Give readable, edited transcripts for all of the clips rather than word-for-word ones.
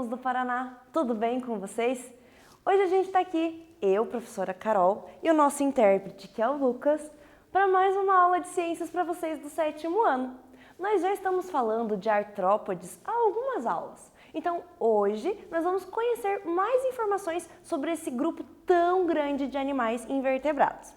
alunos do Paraná, tudo bem com vocês? Hoje a gente está aqui, eu, professora Carol, e o nosso intérprete, que é o Lucas, para mais uma aula de ciências para vocês do 7º ano. Nós já estamos falando de artrópodes há algumas aulas, então hoje nós vamos conhecer mais informações sobre esse grupo tão grande de animais invertebrados.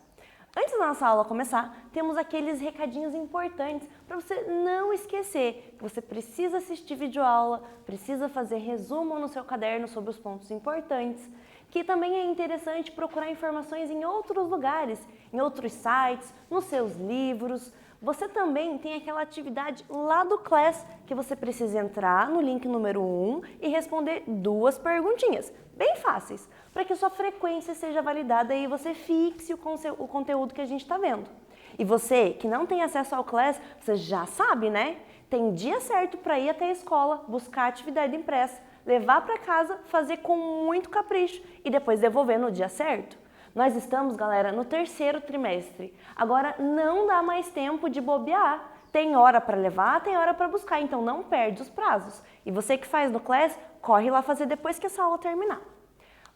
Antes da nossa aula começar, temos aqueles recadinhos importantes para você não esquecer que você precisa assistir videoaula, precisa fazer resumo no seu caderno sobre os pontos importantes, que também é interessante procurar informações em outros lugares, em outros sites, nos seus livros. Você também tem aquela atividade lá do Class que você precisa entrar no link número 1 e responder 2 perguntinhas, bem fáceis, para que sua frequência seja validada e você fixe o conteúdo que a gente está vendo. E você que não tem acesso ao Class, você já sabe, né? Tem dia certo para ir até a escola, buscar a atividade impressa, levar para casa, fazer com muito capricho e depois devolver no dia certo. Nós estamos, galera, no 3º trimestre. Agora não dá mais tempo de bobear. Tem hora para levar, tem hora para buscar, então não perde os prazos. E você que faz no Class, corre lá fazer depois que essa aula terminar.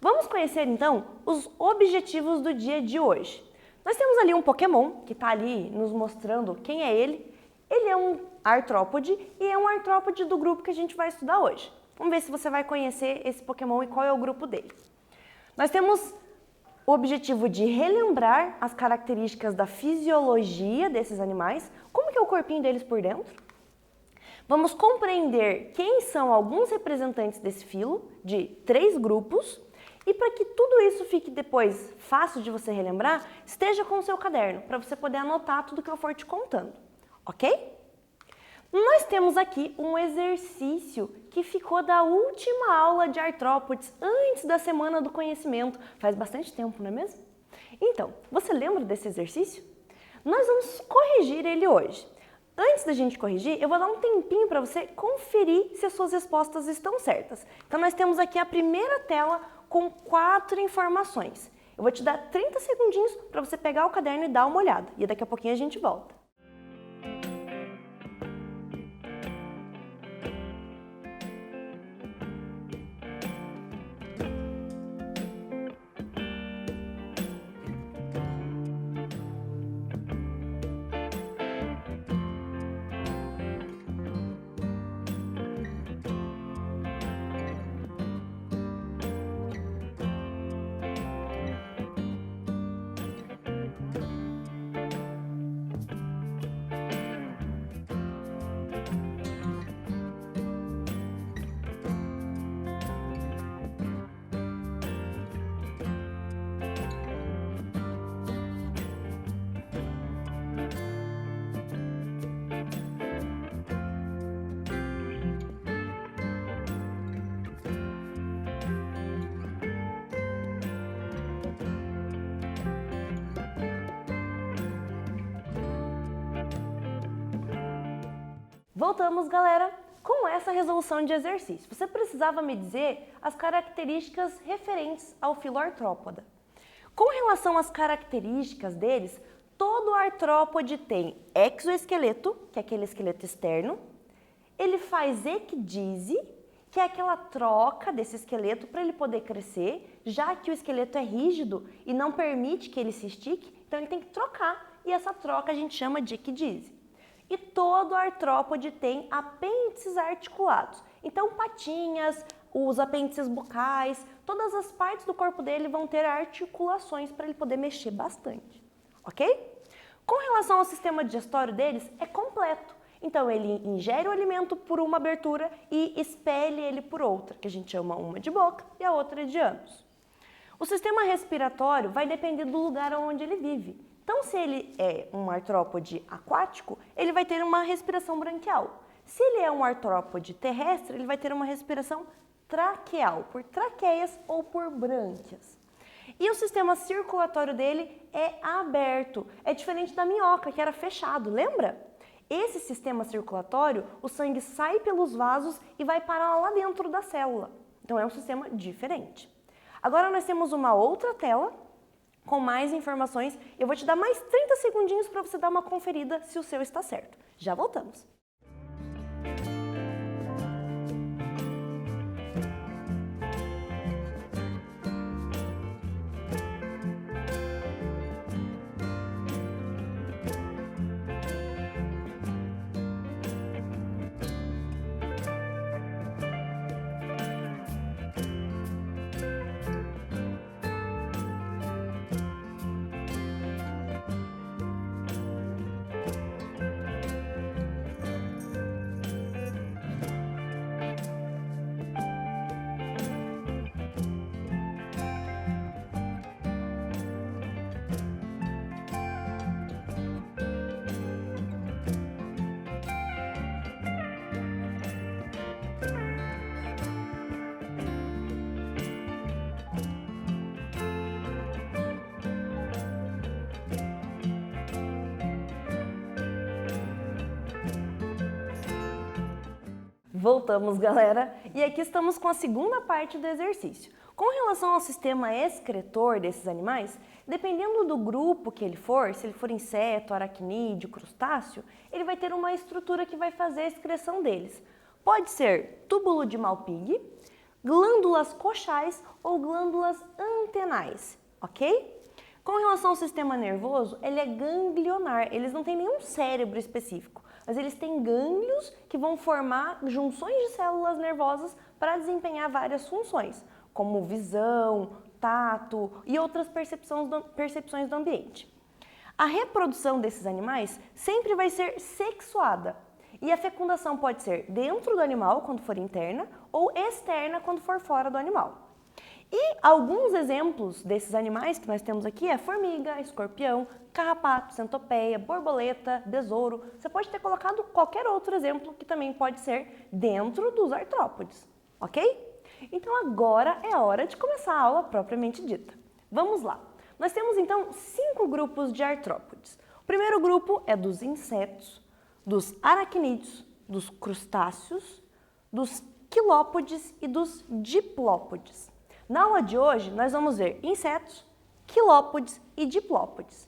Vamos conhecer então os objetivos do dia de hoje. Nós temos ali um Pokémon que está ali nos mostrando quem é ele. Ele é um artrópode e é um artrópode do grupo que a gente vai estudar hoje. Vamos ver se você vai conhecer esse Pokémon e qual é o grupo dele. Nós temos o objetivo de relembrar as características da fisiologia desses animais, como que é o corpinho deles por dentro. Vamos compreender quem são alguns representantes desse filo, de 3 grupos, e para que tudo isso fique depois fácil de você relembrar, esteja com o seu caderno, para você poder anotar tudo que eu for te contando, ok? Nós temos aqui um exercício que ficou da última aula de artrópodes, antes da Semana do Conhecimento. Faz bastante tempo, não é mesmo? Então, você lembra desse exercício? Nós vamos corrigir ele hoje. Antes da gente corrigir, eu vou dar um tempinho para você conferir se as suas respostas estão certas. Então, nós temos aqui a primeira tela com 4 informações. Eu vou te dar 30 segundinhos para você pegar o caderno e dar uma olhada. E daqui a pouquinho a gente volta. Voltamos, galera, com essa resolução de exercício. Você precisava me dizer as características referentes ao filo artrópoda. Com relação às características deles, todo artrópode tem exoesqueleto, que é aquele esqueleto externo. Ele faz ecdise, que é aquela troca desse esqueleto para ele poder crescer, já que o esqueleto é rígido e não permite que ele se estique, então ele tem que trocar, e essa troca a gente chama de ecdise. E todo artrópode tem apêndices articulados. Então, patinhas, os apêndices bucais, todas as partes do corpo dele vão ter articulações para ele poder mexer bastante, ok? Com relação ao sistema digestório deles, é completo. Então, ele ingere o alimento por uma abertura e expele ele por outra, que a gente chama uma de boca e a outra de ânus. O sistema respiratório vai depender do lugar onde ele vive. Então, se ele é um artrópode aquático, ele vai ter uma respiração branquial. Se ele é um artrópode terrestre, ele vai ter uma respiração traqueal, por traqueias ou por brânquias. E o sistema circulatório dele é aberto, é diferente da minhoca, que era fechado, lembra? Esse sistema circulatório, o sangue sai pelos vasos e vai parar lá dentro da célula. Então, é um sistema diferente. Agora, nós temos uma outra tela com mais informações. Eu vou te dar mais 30 segundinhos para você dar uma conferida se o seu está certo. Já voltamos! Voltamos, galera, e aqui estamos com a segunda parte do exercício. Com relação ao sistema excretor desses animais, dependendo do grupo que ele for, se ele for inseto, aracnídeo, crustáceo, ele vai ter uma estrutura que vai fazer a excreção deles. Pode ser túbulo de Malpighi, glândulas coxais ou glândulas antenais, ok? Com relação ao sistema nervoso, ele é ganglionar, eles não têm nenhum cérebro específico, mas eles têm gânglios que vão formar junções de células nervosas para desempenhar várias funções, como visão, tato e outras percepções do ambiente. A reprodução desses animais sempre vai ser sexuada e a fecundação pode ser dentro do animal, quando for interna, ou externa, quando for fora do animal. E alguns exemplos desses animais que nós temos aqui é formiga, escorpião, carrapato, centopeia, borboleta, besouro. Você pode ter colocado qualquer outro exemplo que também pode ser dentro dos artrópodes, ok? Então agora é a hora de começar a aula propriamente dita. Vamos lá. Nós temos então 5 grupos de artrópodes. O primeiro grupo é dos insetos, dos aracnídeos, dos crustáceos, dos quilópodes e dos diplópodes. Na aula de hoje, nós vamos ver insetos, quilópodes e diplópodes.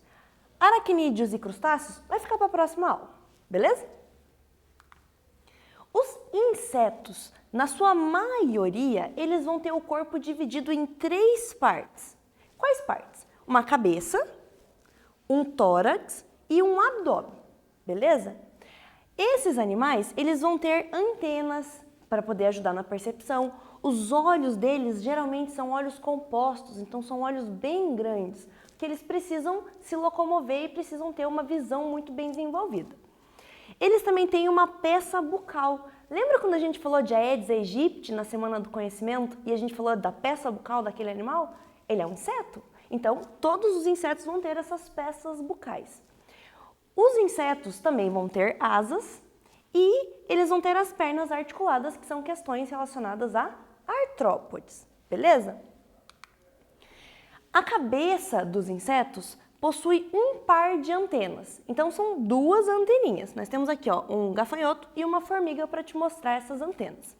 Aracnídeos e crustáceos vai ficar para a próxima aula, beleza? Os insetos, na sua maioria, eles vão ter o corpo dividido em 3 partes. Quais partes? Uma cabeça, um tórax e um abdômen, beleza? Esses animais, eles vão ter antenas para poder ajudar na percepção. Os olhos deles geralmente são olhos compostos, então são olhos bem grandes, porque eles precisam se locomover e precisam ter uma visão muito bem desenvolvida. Eles também têm uma peça bucal. Lembra quando a gente falou de Aedes aegypti na Semana do Conhecimento e a gente falou da peça bucal daquele animal? Ele é um inseto, então todos os insetos vão ter essas peças bucais. Os insetos também vão ter asas e eles vão ter as pernas articuladas, que são questões relacionadas a artrópodes, beleza? A cabeça dos insetos possui um par de antenas, então são 2 anteninhas. Nós temos aqui ó, um gafanhoto e uma formiga para te mostrar essas antenas.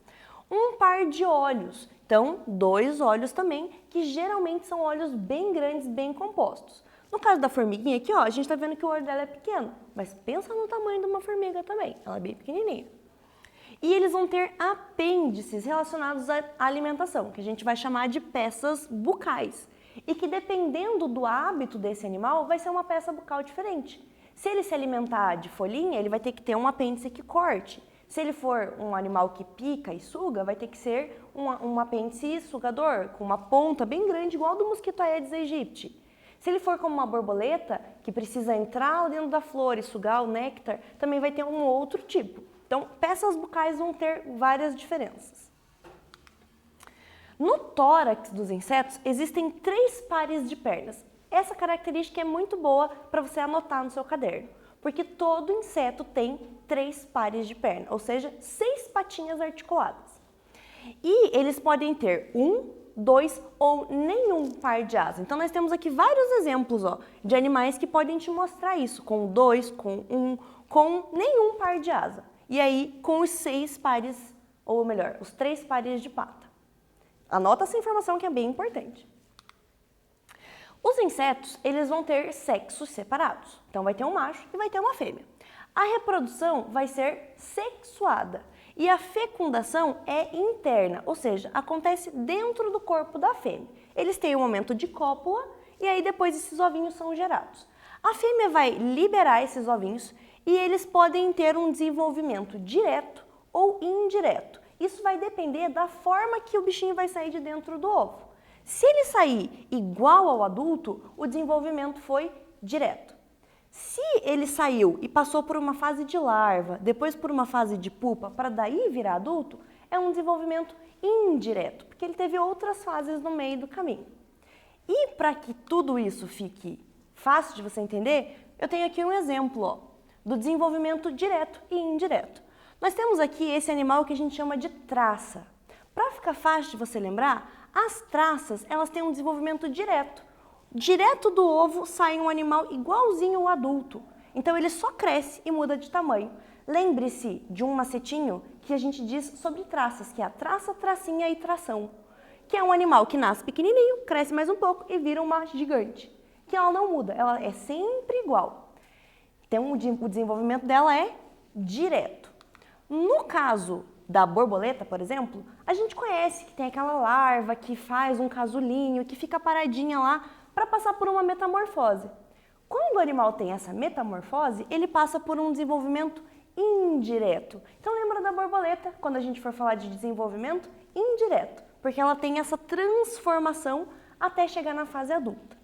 Um par de olhos, então 2 olhos também, que geralmente são olhos bem grandes, bem compostos. No caso da formiguinha aqui, ó, a gente está vendo que o olho dela é pequeno, mas pensa no tamanho de uma formiga também, ela é bem pequenininha. E eles vão ter apêndices relacionados à alimentação, que a gente vai chamar de peças bucais. E que dependendo do hábito desse animal, vai ser uma peça bucal diferente. Se ele se alimentar de folhinha, ele vai ter que ter um apêndice que corte. Se ele for um animal que pica e suga, vai ter que ser um apêndice sugador, com uma ponta bem grande, igual do mosquito Aedes aegypti. Se ele for como uma borboleta, que precisa entrar dentro da flor e sugar o néctar, também vai ter um outro tipo. Então, peças bucais vão ter várias diferenças. No tórax dos insetos, existem 3 pares de pernas. Essa característica é muito boa para você anotar no seu caderno, porque todo inseto tem 3 pares de perna, ou seja, 6 patinhas articuladas. E eles podem ter 1, 2 ou nenhum par de asas. Então, nós temos aqui vários exemplos ó, de animais que podem te mostrar isso, com 2, com 1, com nenhum par de asa. E aí, com os 6 pares, ou melhor, os 3 pares de pata. Anota essa informação que é bem importante. Os insetos, eles vão ter sexos separados. Então, vai ter um macho e vai ter uma fêmea. A reprodução vai ser sexuada e a fecundação é interna, ou seja, acontece dentro do corpo da fêmea. Eles têm um momento de cópula e aí depois esses ovinhos são gerados. A fêmea vai liberar esses ovinhos e eles podem ter um desenvolvimento direto ou indireto. Isso vai depender da forma que o bichinho vai sair de dentro do ovo. Se ele sair igual ao adulto, o desenvolvimento foi direto. Se ele saiu e passou por uma fase de larva, depois por uma fase de pupa, para daí virar adulto, é um desenvolvimento indireto, porque ele teve outras fases no meio do caminho. E para que tudo isso fique fácil de você entender, eu tenho aqui um exemplo ó, do desenvolvimento direto e indireto. Nós temos aqui esse animal que a gente chama de traça. Para ficar fácil de você lembrar, as traças elas têm um desenvolvimento direto. Direto do ovo sai um animal igualzinho ao adulto. Então ele só cresce e muda de tamanho. Lembre-se de um macetinho que a gente diz sobre traças, que é a traça, tracinha e tração, que é um animal que nasce pequenininho, cresce mais um pouco e vira uma gigante, que ela não muda, ela é sempre igual. Então o desenvolvimento dela é direto. No caso da borboleta, por exemplo, a gente conhece que tem aquela larva que faz um casulinho, que fica paradinha lá para passar por uma metamorfose. Quando o animal tem essa metamorfose, ele passa por um desenvolvimento indireto. Então lembra da borboleta, quando a gente for falar de desenvolvimento indireto, porque ela tem essa transformação até chegar na fase adulta.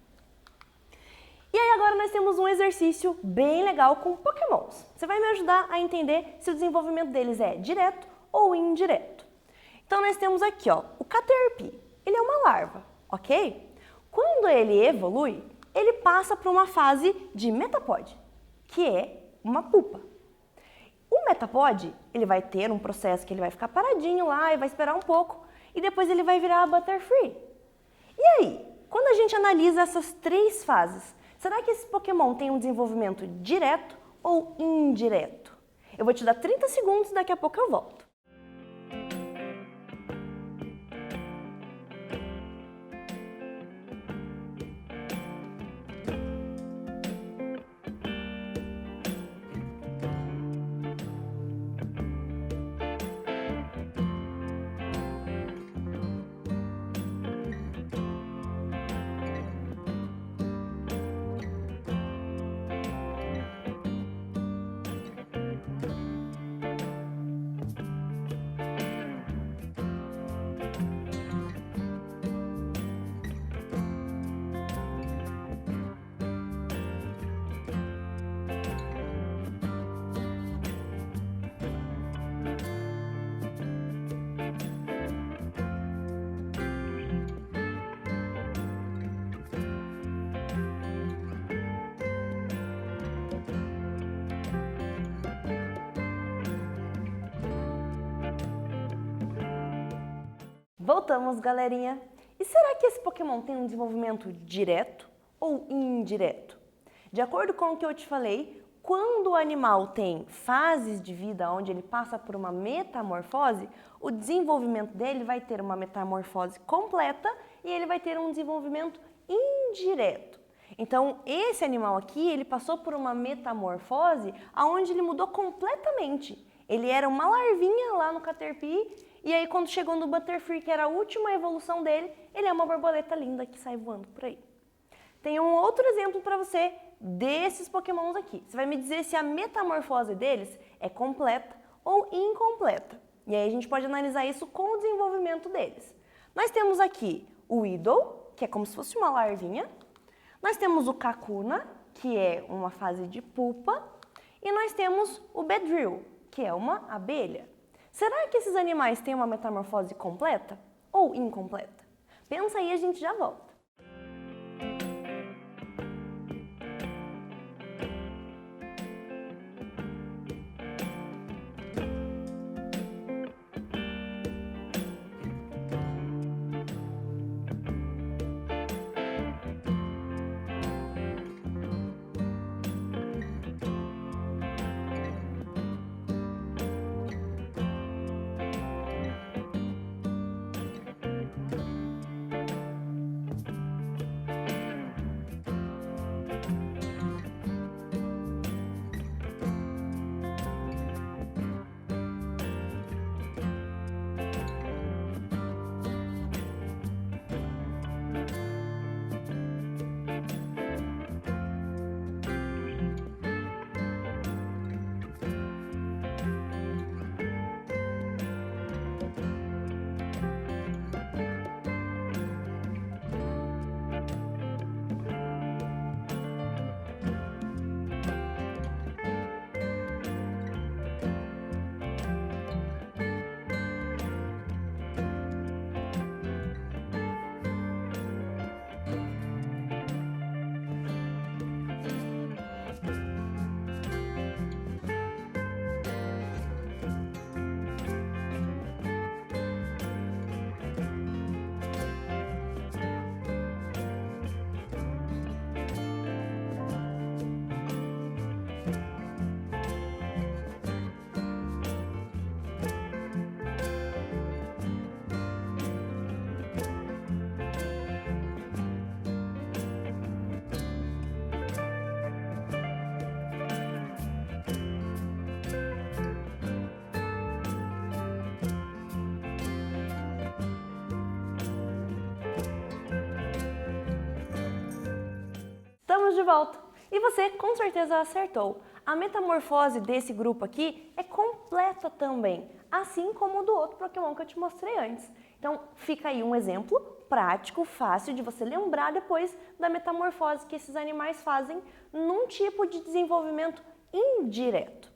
E aí agora nós temos um exercício bem legal com pokémons. Você vai me ajudar a entender se o desenvolvimento deles é direto ou indireto. Então nós temos aqui, ó, o Caterpie. Ele é uma larva, ok? Quando ele evolui, ele passa por uma fase de metapode, que é uma pupa. O metapode, ele vai ter um processo que ele vai ficar paradinho lá e vai esperar um pouco, e depois ele vai virar a Butterfree. E aí, quando a gente analisa essas três fases, será que esse Pokémon tem um desenvolvimento direto ou indireto? Eu vou te dar 30 segundos, daqui a pouco eu volto. Voltamos, galerinha! E será que esse Pokémon tem um desenvolvimento direto ou indireto? De acordo com o que eu te falei, quando o animal tem fases de vida onde ele passa por uma metamorfose, o desenvolvimento dele vai ter uma metamorfose completa e ele vai ter um desenvolvimento indireto. Então, esse animal aqui, ele passou por uma metamorfose onde ele mudou completamente. Ele era uma larvinha lá no Caterpie, e aí quando chegou no Butterfree, que era a última evolução dele, ele é uma borboleta linda que sai voando por aí. Tem um outro exemplo para você desses Pokémons aqui. Você vai me dizer se a metamorfose deles é completa ou incompleta. E aí a gente pode analisar isso com o desenvolvimento deles. Nós temos aqui o Weedle, que é como se fosse uma larvinha. Nós temos o Kakuna, que é uma fase de pupa. E nós temos o Beedrill, que é uma abelha. Será que esses animais têm uma metamorfose completa ou incompleta? Pensa aí e a gente já volta. de volta! E você com certeza acertou. A metamorfose desse grupo aqui é completa também, assim como o do outro Pokémon que eu te mostrei antes. Então fica aí um exemplo prático, fácil de você lembrar depois da metamorfose que esses animais fazem num tipo de desenvolvimento indireto.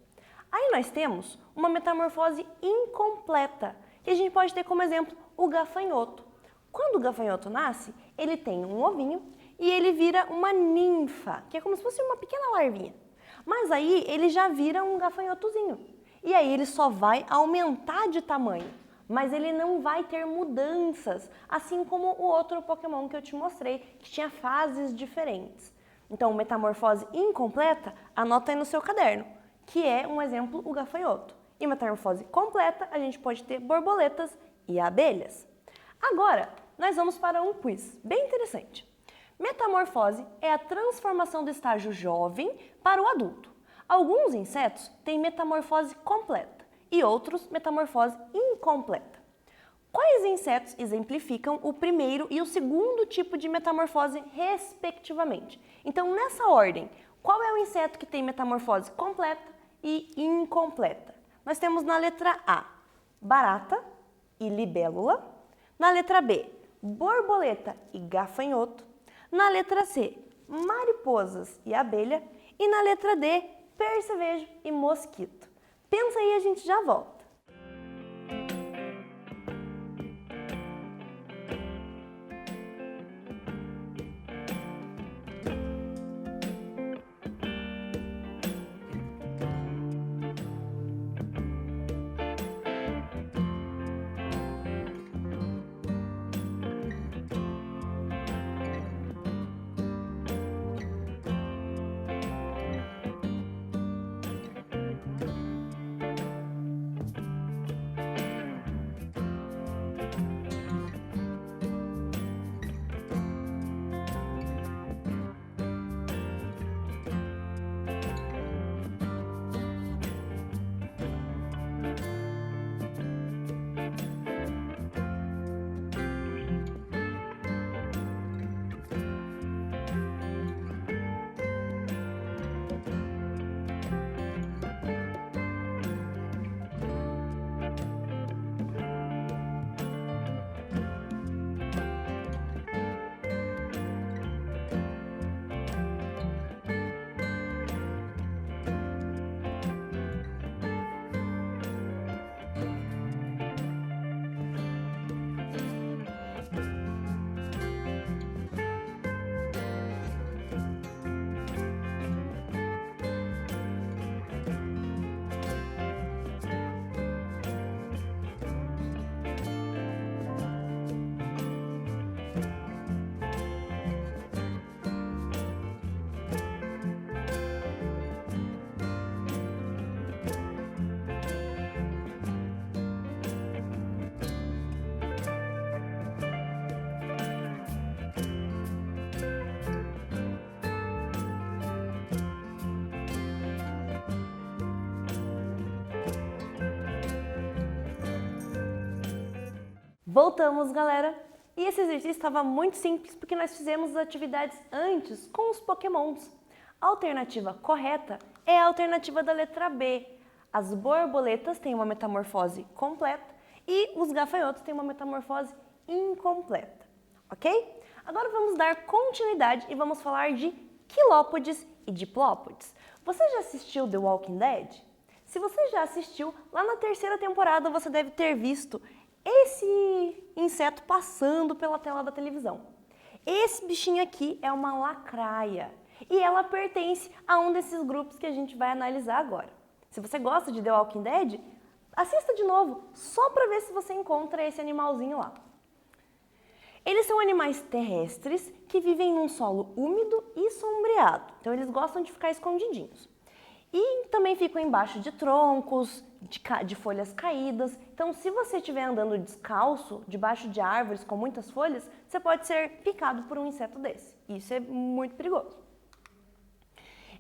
Aí nós temos uma metamorfose incompleta, que a gente pode ter como exemplo o gafanhoto. Quando o gafanhoto nasce, ele tem um ovinho e ele vira uma ninfa, que é como se fosse uma pequena larvinha. Mas aí ele já vira um gafanhotozinho. E aí ele só vai aumentar de tamanho, mas ele não vai ter mudanças, assim como o outro Pokémon que eu te mostrei, que tinha fases diferentes. Então, metamorfose incompleta, anota aí no seu caderno, que é um exemplo o gafanhoto. E metamorfose completa, a gente pode ter borboletas e abelhas. Agora, nós vamos para um quiz bem interessante. Metamorfose é a transformação do estágio jovem para o adulto. Alguns insetos têm metamorfose completa e outros metamorfose incompleta. Quais insetos exemplificam o primeiro e o segundo tipo de metamorfose, respectivamente? Então, nessa ordem, qual é o inseto que tem metamorfose completa e incompleta? Nós temos na letra A, barata e libélula. Na letra B, borboleta e gafanhoto. Na letra C, mariposas e abelha. E na letra D, percevejo e mosquito. Pensa aí, a gente já volta. Voltamos, galera! E esse exercício estava muito simples porque nós fizemos as atividades antes com os Pokémons. A alternativa correta é a alternativa da letra B. As borboletas têm uma metamorfose completa e os gafanhotos têm uma metamorfose incompleta, ok? Agora vamos dar continuidade e vamos falar de quilópodes e diplópodes. Você já assistiu The Walking Dead? Se você já assistiu, lá na terceira temporada você deve ter visto esse inseto passando pela tela da televisão. Esse bichinho aqui é uma lacraia e ela pertence a um desses grupos que a gente vai analisar agora. Se você gosta de The Walking Dead, assista de novo, só para ver se você encontra esse animalzinho lá. Eles são animais terrestres que vivem num solo úmido e sombreado, então eles gostam de ficar escondidinhos. E também ficam embaixo de troncos, de folhas caídas. Então, se você estiver andando descalço, debaixo de árvores com muitas folhas, você pode ser picado por um inseto desse. Isso é muito perigoso.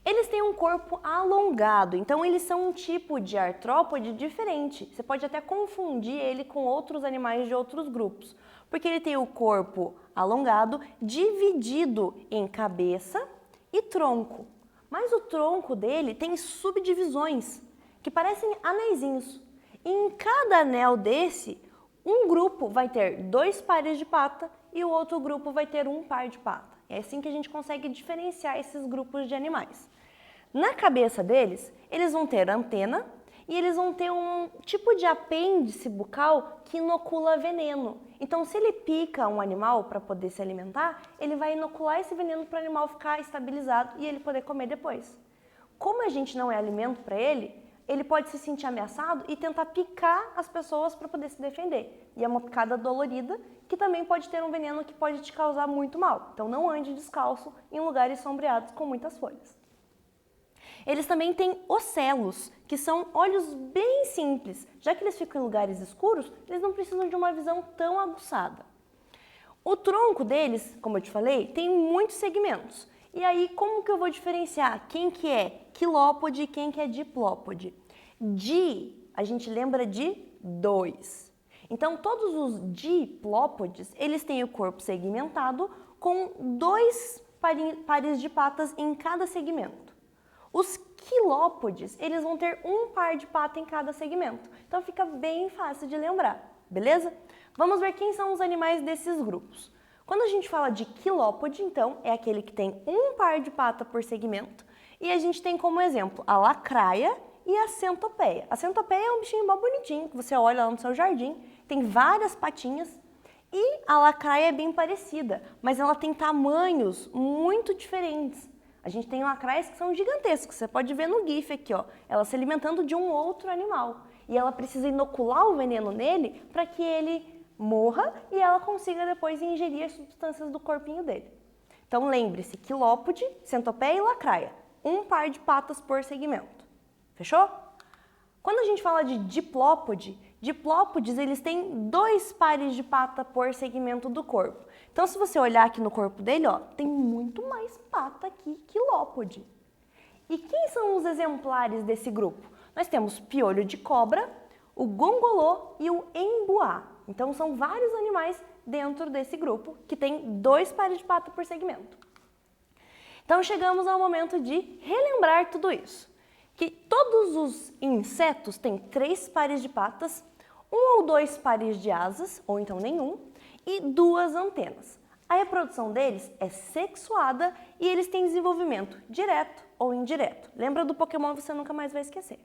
Eles têm um corpo alongado, então eles são um tipo de artrópode diferente. Você pode até confundir ele com outros animais de outros grupos, porque ele tem o corpo alongado, dividido em cabeça e tronco. Mas o tronco dele tem subdivisões, que parecem anéisinhos. E em cada anel desse, um grupo vai ter 2 pares de pata e o outro grupo vai ter 1 par de pata. É assim que a gente consegue diferenciar esses grupos de animais. Na cabeça deles, eles vão ter antena e eles vão ter um tipo de apêndice bucal que inocula veneno. Então, se ele pica um animal para poder se alimentar, ele vai inocular esse veneno para o animal ficar estabilizado e ele poder comer depois. Como a gente não é alimento para ele pode se sentir ameaçado e tentar picar as pessoas para poder se defender. E é uma picada dolorida que também pode ter um veneno que pode te causar muito mal. Então, não ande descalço em lugares sombreados com muitas folhas. Eles também têm ocelos, que são olhos bem simples. Já que eles ficam em lugares escuros, eles não precisam de uma visão tão aguçada. O tronco deles, como eu te falei, tem muitos segmentos. E aí, como que eu vou diferenciar quem que é quilópode e quem que é diplópode? A gente lembra de 2. Então, todos os diplópodes, eles têm o corpo segmentado com 2 pares de patas em cada segmento. Os quilópodes, eles vão ter 1 par de pata em cada segmento. Então fica bem fácil de lembrar, beleza? Vamos ver quem são os animais desses grupos. Quando a gente fala de quilópode, então, é aquele que tem 1 par de pata por segmento. E a gente tem como exemplo a lacraia e a centopeia. A centopeia é um bichinho mó bonitinho, que você olha lá no seu jardim, tem várias patinhas. E a lacraia é bem parecida, mas ela tem tamanhos muito diferentes. A gente tem lacraias que são gigantescas, você pode ver no GIF aqui, ó, ela se alimentando de um outro animal. E ela precisa inocular o veneno nele para que ele morra e ela consiga depois ingerir as substâncias do corpinho dele. Então lembre-se, quilópode, centopeia e lacraia, 1 par de patas por segmento. Fechou? Quando a gente fala de diplópode, diplópodes eles têm 2 pares de pata por segmento do corpo. Então, se você olhar aqui no corpo dele, ó, tem muito mais pata que quilópode. E quem são os exemplares desse grupo? Nós temos piolho de cobra, o gongolô e o embuá. Então, são vários animais dentro desse grupo que tem 2 pares de pata por segmento. Então, chegamos ao momento de relembrar tudo isso. Que todos os insetos têm 3 pares de patas, 1 ou 2 pares de asas, ou então nenhum, e 2 antenas. A reprodução deles é sexuada e eles têm desenvolvimento direto ou indireto. Lembra do Pokémon, você nunca mais vai esquecer.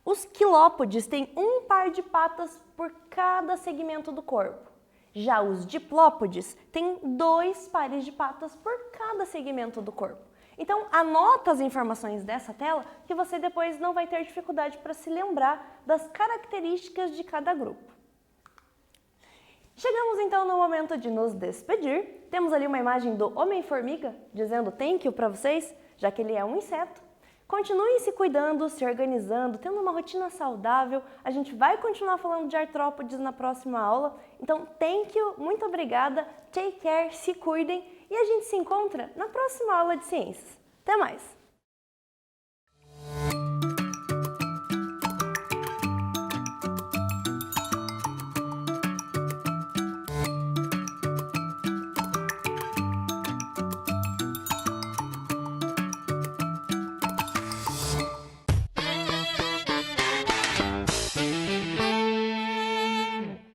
Os quilópodes têm 1 par de patas por cada segmento do corpo. Já os diplópodes têm 2 pares de patas por cada segmento do corpo. Então, anota as informações dessa tela que você depois não vai ter dificuldade para se lembrar das características de cada grupo. Chegamos então no momento de nos despedir. Temos ali uma imagem do Homem-Formiga dizendo thank you para vocês, já que ele é um inseto. Continuem se cuidando, se organizando, tendo uma rotina saudável. A gente vai continuar falando de artrópodes na próxima aula. Então, thank you, muito obrigada, take care, se cuidem e a gente se encontra na próxima aula de ciências. Até mais!